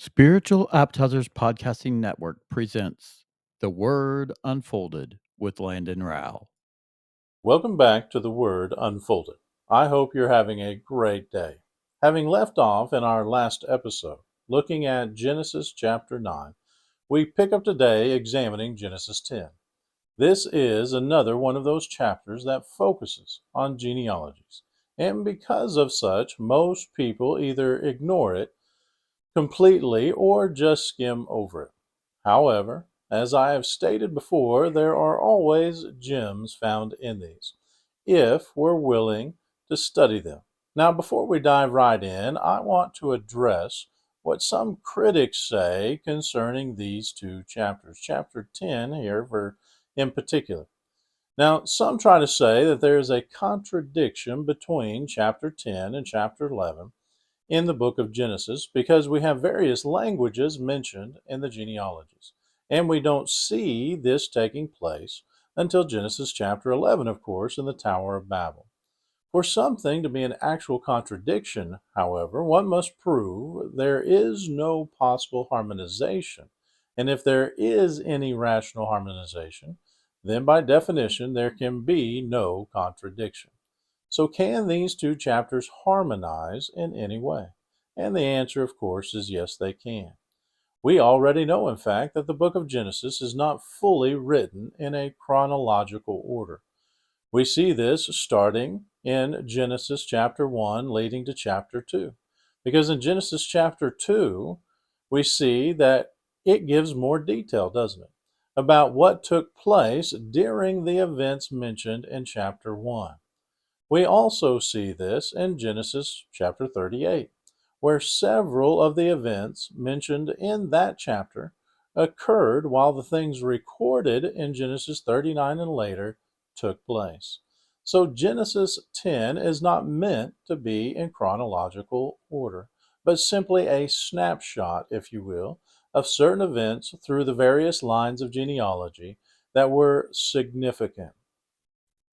Spiritual Appetizers Podcasting Network presents The Word Unfolded with Landon Rowell. Welcome back to The Word Unfolded. I hope you're having a great day. Having left off in our last episode, looking at Genesis chapter 9, we pick up today examining Genesis 10. This is another one of those chapters that focuses on genealogies, and because of such, most people either ignore it completely or just skim over it. However, as I have stated before, there are always gems found in these, if we're willing to study them. Now, before we dive right in, I want to address what some critics say concerning these two chapters, chapter 10 here in particular. Now, some try to say that there is a contradiction between chapter 10 and chapter 11 in the book of Genesis because we have various languages mentioned in the genealogies. And we don't see this taking place until Genesis chapter 11, of course, in the Tower of Babel. For something to be an actual contradiction, however, one must prove there is no possible harmonization. And if there is any rational harmonization, then by definition there can be no contradiction. So, can these two chapters harmonize in any way? And the answer, of course, is yes, they can. We already know, in fact, that the book of Genesis is not fully written in a chronological order. We see this starting in Genesis chapter 1, leading to chapter 2. Because in Genesis chapter 2, we see that it gives more detail, doesn't it, about what took place during the events mentioned in chapter 1. We also see this in Genesis chapter 38, where several of the events mentioned in that chapter occurred while the things recorded in Genesis 39 and later took place. So Genesis 10 is not meant to be in chronological order, but simply a snapshot, if you will, of certain events through the various lines of genealogy that were significant.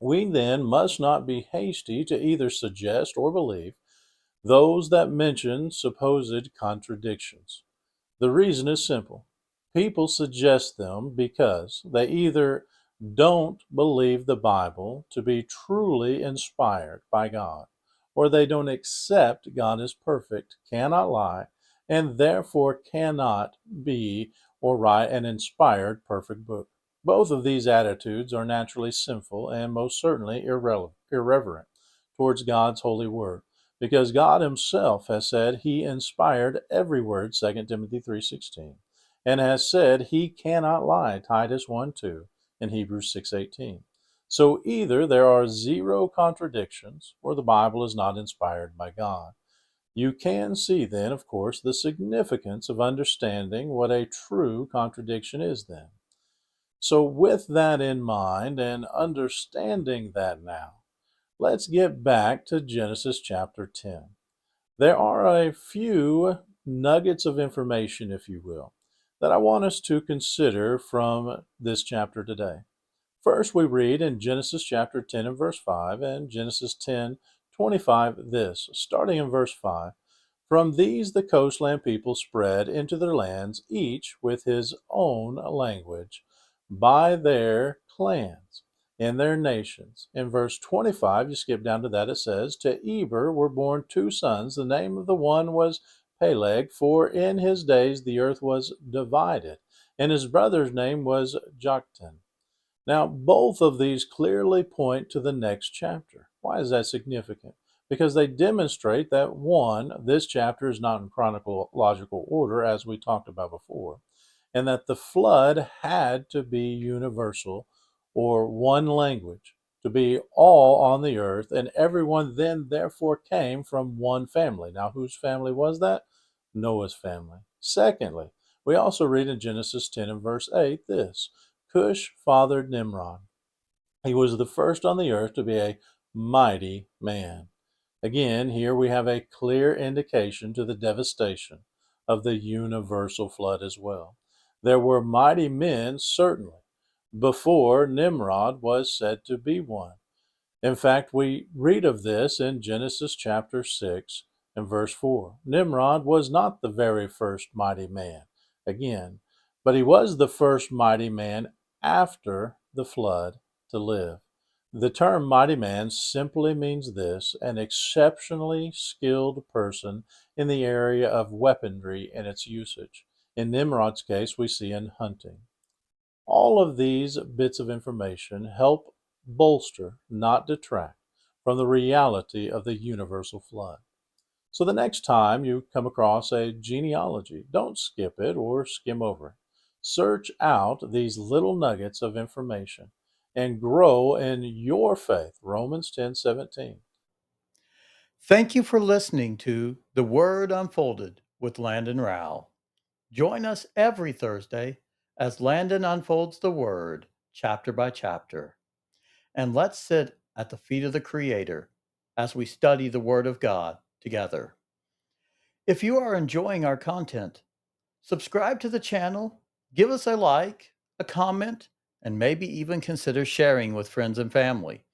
We then must not be hasty to either suggest or believe those that mention supposed contradictions. The reason is simple. People suggest them because they either don't believe the Bible to be truly inspired by God, or they don't accept God is perfect, cannot lie, and therefore cannot be or write an inspired perfect book. Both of these attitudes are naturally sinful and most certainly irreverent towards God's holy word, because God himself has said he inspired every word, 2 Timothy 3:16, and has said he cannot lie, Titus 1:2 and Hebrews 6:18. So either there are zero contradictions or the Bible is not inspired by God. You can see then, of course, the significance of understanding what a true contradiction is then. So with that in mind and understanding that now, let's get back to Genesis chapter 10. There are a few nuggets of information, if you will, that I want us to consider from this chapter today. First, we read in Genesis chapter 10 and verse 5 and Genesis 10:25 this, starting in verse 5. From these the coastland people spread into their lands, each with his own language, by their clans in their nations. In verse 25, you skip down to that, it says, To Eber were born two sons. The name of the one was Peleg, for in his days the earth was divided, and his brother's name was Joktan. Now, both of these clearly point to the next chapter. Why is that significant? Because they demonstrate that one, this chapter is not in chronological order, as we talked about before, and that the flood had to be universal or one language, to be all on the earth, and everyone then therefore came from one family. Now, whose family was that? Noah's family. Secondly, we also read in Genesis 10 and verse 8 this. Cush fathered Nimrod. He was the first on the earth to be a mighty man. Again, here we have a clear indication to the devastation of the universal flood as well. There were mighty men, certainly, before Nimrod was said to be one. In fact, we read of this in Genesis chapter 6 In verse 4, Nimrod was not the very first mighty man, again, but he was the first mighty man after the flood to live. The term mighty man simply means this: an exceptionally skilled person in the area of weaponry and its usage. In Nimrod's case, we see in hunting. All of these bits of information help bolster, not detract, from the reality of the universal flood. So the next time you come across a genealogy, don't skip it or skim over it. Search out these little nuggets of information and grow in your faith. Romans 10:17. Thank you for listening to The Word Unfolded with Landon Rowell. Join us every Thursday as Landon unfolds the Word chapter by chapter. And let's sit at the feet of the Creator as we study the Word of God together. If you are enjoying our content, subscribe to the channel, give us a like, a comment, and maybe even consider sharing with friends and family.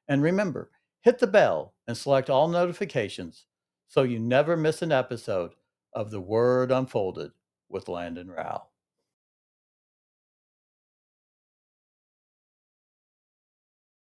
And remember, hit the bell and select all notifications so you never miss an episode of The Word Unfolded with Landon Rowell.